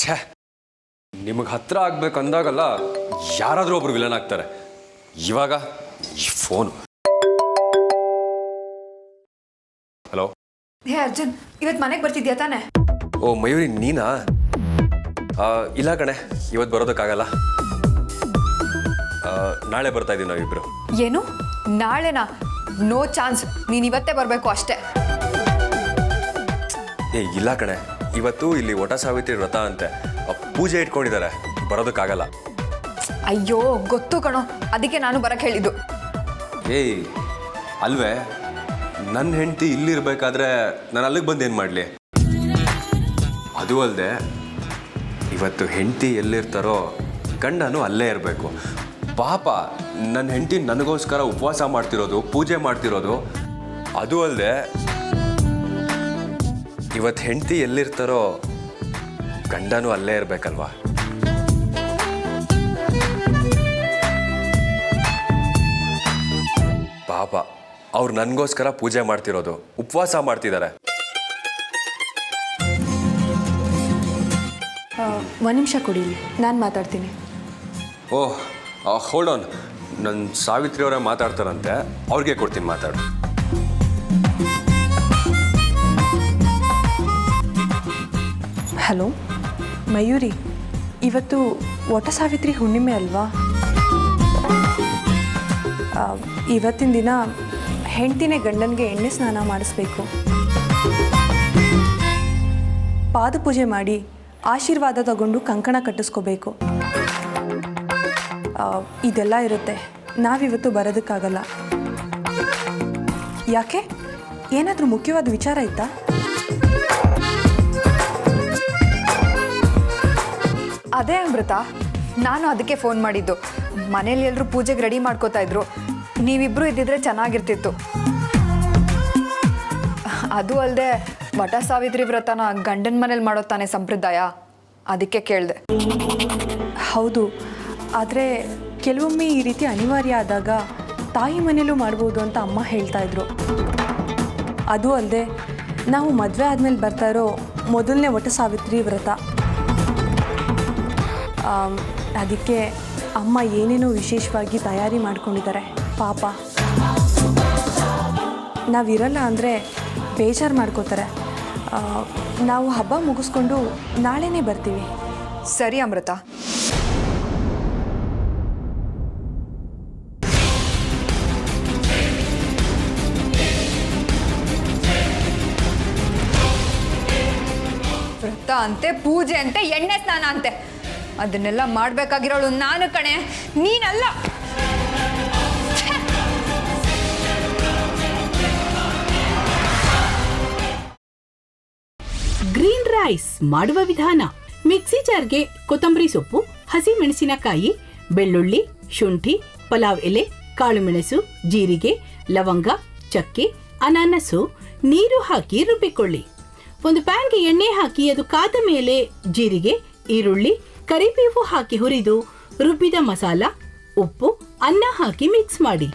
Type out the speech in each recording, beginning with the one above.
ಛೇ, ನಿಮಗೆ ಹತ್ರ ಆಗ್ಬೇಕಂದಾಗಲ್ಲ ಯಾರಾದರೂ ಒಬ್ರು ವಿಲನ್ ಆಗ್ತಾರೆ. ಇವಾಗ ಈ ಫೋನು. ಹಲೋ. ಹೇ ಅರ್ಜುನ್, ಇವತ್ತು ಮನೆಗೆ ಬರ್ತಿದ್ಯಾ ತಾನೆ? ಓ ಮಯೂರಿ, ನೀನಾ? ಇಲ್ಲ ಕಣೆ, ಇವತ್ತು ಬರೋದಕ್ಕಾಗಲ್ಲ. ನಾಳೆ ಬರ್ತಾ ಇದೀವಿ ನಾವಿಬ್ರು. ಏನು ನಾಳೆನಾ? ನೋ ಚಾನ್ಸ್, ನೀನು ಇವತ್ತೇ ಬರಬೇಕು ಅಷ್ಟೇ. ಇಲ್ಲ ಕಣೆ, ಇವತ್ತು ಇಲ್ಲಿ ವಟ ಸಾವಿತ್ರಿ ವ್ರತ ಅಂತೆ, ಪೂಜೆ ಇಟ್ಕೊಂಡಿದ್ದಾರೆ, ಬರೋದಕ್ಕಾಗಲ್ಲ. ಅಯ್ಯೋ ಗೊತ್ತು ಕಣೋ, ಅದಕ್ಕೆ ನಾನು ಬರಕ್ಕೆ ಹೇಳಿದ್ದು. ಅಲ್ವೇ, ನನ್ನ ಹೆಂಡತಿ ಇಲ್ಲಿರ್ಬೇಕಾದ್ರೆ ನಾನು ಅಲ್ಲಿಗೆ ಬಂದು ಏನು ಮಾಡಲಿ? ಅದು ಅಲ್ಲದೆ ಇವತ್ತು ಹೆಂಡತಿ ಎಲ್ಲಿರ್ತಾರೋ ಗಂಡನು ಅಲ್ಲೇ ಇರಬೇಕು. ಪಾಪ ನನ್ನ ಹೆಂಡತಿ ನನಗೋಸ್ಕರ ಉಪವಾಸ ಮಾಡ್ತಿರೋದು, ಪೂಜೆ ಮಾಡ್ತಿರೋದು. ಅದು ಅಲ್ಲದೆ ಇವತ್ತು ಹೆಂಡತಿ ಎಲ್ಲಿರ್ತಾರೋ ಗಂಡನು ಅಲ್ಲೇ ಇರಬೇಕಲ್ವಾ? ಪಾಪ ಅವ್ರು ನನಗೋಸ್ಕರ ಪೂಜೆ ಮಾಡ್ತಿರೋದು, ಉಪವಾಸ ಮಾಡ್ತಿದ್ದಾರೆ. ಒಂದು ನಿಮಿಷ ಕೊಡಿ, ನಾನು ಮಾತಾಡ್ತೀನಿ. ಓಹ್, ಹೋಲ್ಡ್ ಆನ್, ನನ್ನ ಸಾವಿತ್ರಿ ಅವರೇ ಮಾತಾಡ್ತಾರಂತೆ, ಅವ್ರಿಗೆ ಕೊಡ್ತೀನಿ, ಮಾತಾಡು. ಹಲೋ ಮಯೂರಿ, ಇವತ್ತು ವಟ ಸಾವಿತ್ರಿ ಹುಣ್ಣಿಮೆ ಅಲ್ವಾ? ಇವತ್ತಿನ ದಿನ ಹೆಂಡ್ತಿನೇ ಗಂಡನಿಗೆ ಎಣ್ಣೆ ಸ್ನಾನ ಮಾಡಿಸ್ಬೇಕು, ಪಾದಪೂಜೆ ಮಾಡಿ ಆಶೀರ್ವಾದ ತಗೊಂಡು ಕಂಕಣ ಕಟ್ಟಿಸ್ಕೋಬೇಕು. ಇದೆಲ್ಲ ಇರುತ್ತೆ. ನಾವಿವತ್ತು ಬರೋದಕ್ಕಾಗಲ್ಲ. ಯಾಕೆ? ಏನಾದರೂ ಮುಖ್ಯವಾದ ವಿಚಾರ ಇತ್ತಾ? ಅದೇ ಅಮೃತ, ನಾನು ಅದಕ್ಕೆ ಫೋನ್ ಮಾಡಿದ್ದು. ಮನೇಲಿ ಎಲ್ಲರೂ ಪೂಜೆಗೆ ರೆಡಿ ಮಾಡ್ಕೋತಾ ಇದ್ರು, ನೀವಿಬ್ಬರು ಇದ್ದಿದ್ರೆ ಚೆನ್ನಾಗಿರ್ತಿತ್ತು. ಅದು ಅಲ್ಲದೆ ವಟ ಸಾವಿತ್ರಿ ವ್ರತನ ಗಂಡನ ಮನೇಲಿ ಮಾಡೋ ತಾನೇ ಸಂಪ್ರದಾಯ, ಅದಕ್ಕೆ ಕೇಳಿದೆ. ಹೌದು, ಆದರೆ ಕೆಲವೊಮ್ಮೆ ಈ ರೀತಿ ಅನಿವಾರ್ಯ ಆದಾಗ ತಾಯಿ ಮನೇಲೂ ಮಾಡ್ಬೋದು ಅಂತ ಅಮ್ಮ ಹೇಳ್ತಾ ಇದ್ರು. ಅದು ಅಲ್ಲದೆ ನಾವು ಮದುವೆ ಆದಮೇಲೆ ಬರ್ತಾ ಇರೋ ಮೊದಲನೇ ವಟ ಸಾವಿತ್ರಿ ವ್ರತ. ಅದಕ್ಕೆ ಅಮ್ಮ ಏನೇನೋ ವಿಶೇಷವಾಗಿ ತಯಾರಿ ಮಾಡ್ಕೊಂಡಿದ್ದಾರೆ. ಪಾಪ ನಾವಿರಲ್ಲ ಅಂದರೆ ಬೇಜಾರು ಮಾಡ್ಕೋತಾರೆ. ನಾವು ಹಬ್ಬ ಮುಗಿಸ್ಕೊಂಡು ನಾಳೆನೇ ಬರ್ತೀವಿ. ಸರಿ ಅಮೃತ. ವ್ರತ ಅಂತೆ, ಪೂಜೆ ಅಂತೆ, ಎಣ್ಣೆ ಸ್ನಾನ ಅಂತೆ, ಅದನ್ನೆಲ್ಲ ಮಾಡಬೇಕಾಗಿರೋಳು ನಾನು ಕಣೆ, ನೀನಲ್ಲ. ಗ್ರೀನ್ ರೈಸ್ ಮಾಡುವ ವಿಧಾನ: ಮಿಕ್ಸಿ ಜಾರ್ಗೆ ಕೊತ್ತಂಬರಿ ಸೊಪ್ಪು, ಹಸಿ ಮೆಣಸಿನಕಾಯಿ, ಬೆಳ್ಳುಳ್ಳಿ, ಶುಂಠಿ, ಪಲಾವ್ ಎಲೆ, ಕಾಳುಮೆಣಸು, ಜೀರಿಗೆ, ಲವಂಗ, ಚಕ್ಕೆ, ಅನಾನಸು, ನೀರು ಹಾಕಿ ರುಬ್ಬಿಕೊಳ್ಳಿ. ಒಂದು ಪ್ಯಾನ್ಗೆ ಎಣ್ಣೆ ಹಾಕಿ ಅದು ಕಾದ ಮೇಲೆ ಜೀರಿಗೆ, ಈರುಳ್ಳಿ, ಕರಿಬೇವು ಹಾಕಿ ಹುರಿದು ರುಬ್ಬಿದ ಮಸಾಲ, ಉಪ್ಪು, ಅನ್ನ ಹಾಕಿ ಮಿಕ್ಸ್ ಮಾಡಿ.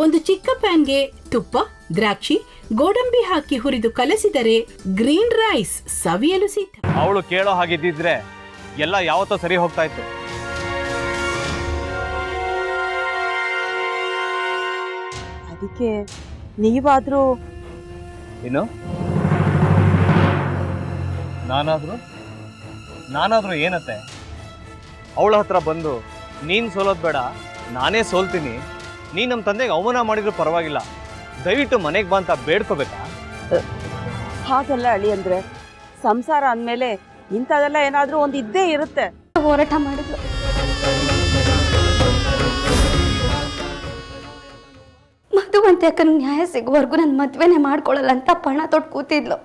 ಒಂದು ಚಿಕ್ಕ ಪ್ಯಾನ್ಗೆ ತುಪ್ಪ, ದ್ರಾಕ್ಷಿ, ಗೋಡಂಬಿ ಹಾಕಿ ಹುರಿದು ಕಲಸಿದರೆ ಗ್ರೀನ್ ರೈಸ್ ಸವಿಯಲು ಸಿದ್ಧ. ಅವಳು ಕೇಳೋ ಹಾಗಿದ್ದಿದ್ರೆ ಎಲ್ಲ ಯಾವತ್ತೋ ಸರಿ ಹೋಗ್ತಾ ಇತ್ತು. ಅದಕ್ಕೆ ನೀವಾದ್ರೂ ಏನು? ನಾನಾದ್ರೂ ಏನತ್ತೆ? ಅವಳ ಹತ್ರ ಬಂದು ನೀನು ಸೋಲೋದು ಬೇಡ, ನಾನೇ ಸೋಲ್ತೀನಿ, ನೀನು ನಮ್ಮ ತಂದೆಗೆ ಅವಮಾನ ಮಾಡಿದ್ರು ಪರವಾಗಿಲ್ಲ, ದಯವಿಟ್ಟು ಮನೆಗೆ ಬಾ ಅಂತ ಬೇಡ್ಕೋಬೇಕಾ? ಹಾಗೆಲ್ಲ ಅಳಿ ಅಂದ್ರೆ ಸಂಸಾರ ಅಂದಮೇಲೆ ಇಂಥದೆಲ್ಲ ಏನಾದರೂ ಒಂದು ಇದ್ದೇ ಇರುತ್ತೆ. ಹೋರಾಟ ಮಾಡಿದ್ಲು. ಮಧುವಂತೆ ಅಕ್ಕನ ನ್ಯಾಯ ಸಿಗುವವರೆಗೂ ನನ್ನ ಮದ್ವೆನೇ ಮಾಡ್ಕೊಳ್ಳಲ್ಲ ಅಂತ ಪಣ ತೊಟ್ಟು ಕೂತಿದ್ಲು.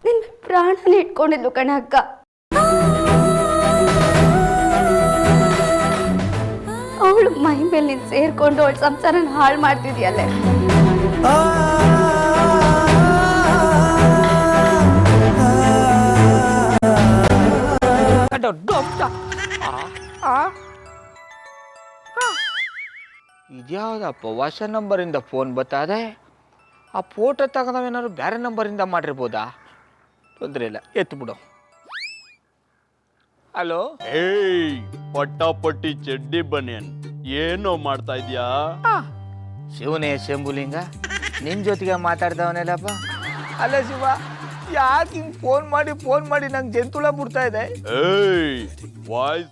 ನಿನ್ನ ಪ್ರಾಣನೇ ಇಟ್ಕೊಂಡಿದ್ಲು ಕಣೆ ಅಕ್ಕ. ಅವಳು ಮೈ ಮೇಲೆ ನೀನು ಸೇರ್ಕೊಂಡು ಅವಳ ಸಂಸಾರನ ಹಾಳು ಮಾಡ್ತಿದ್ಯಲ್ಲೇ. ಇದ್ಯಾವುದಪ್ಪ ಹೊಸ ನಂಬರಿಂದ ಫೋನ್ ಬರ್ತದೆ? ಆ ಫೋಟೋ ತಗೊಂಡವೇನಾದ್ರು ಬೇರೆ ನಂಬರಿಂದ ಮಾಡಿರ್ಬೋದಾ? ತೊಂದರೆ ಇಲ್ಲ ಎತ್ತು ಬಿಡು. ಹಲೋ, ಏಯ್ ಪಟ್ಟಾಪಟ್ಟಿ ಚಡ್ಡಿ ಬನಿಯನ್ ಏನೋ ಮಾಡ್ತಾ ಇದ್ಯಾ? ಶಿವನೇ ಶಂಭುಲಿಂಗ ನಿನ್ ಜೊತೆಗೆ ಮಾತಾಡ್ತಾವನೇಲಪ್ಪ. ಅಲ್ಲ ಶಿವ, ಯಾಕೆ ಹಿಂಗ್ ಫೋನ್ ಮಾಡಿ ನಂಗೆ ಜಂತುಳ ಬಿಡ್ತಾ ಇದೆ? ಏಯ್ ವಾಯ್ಸ್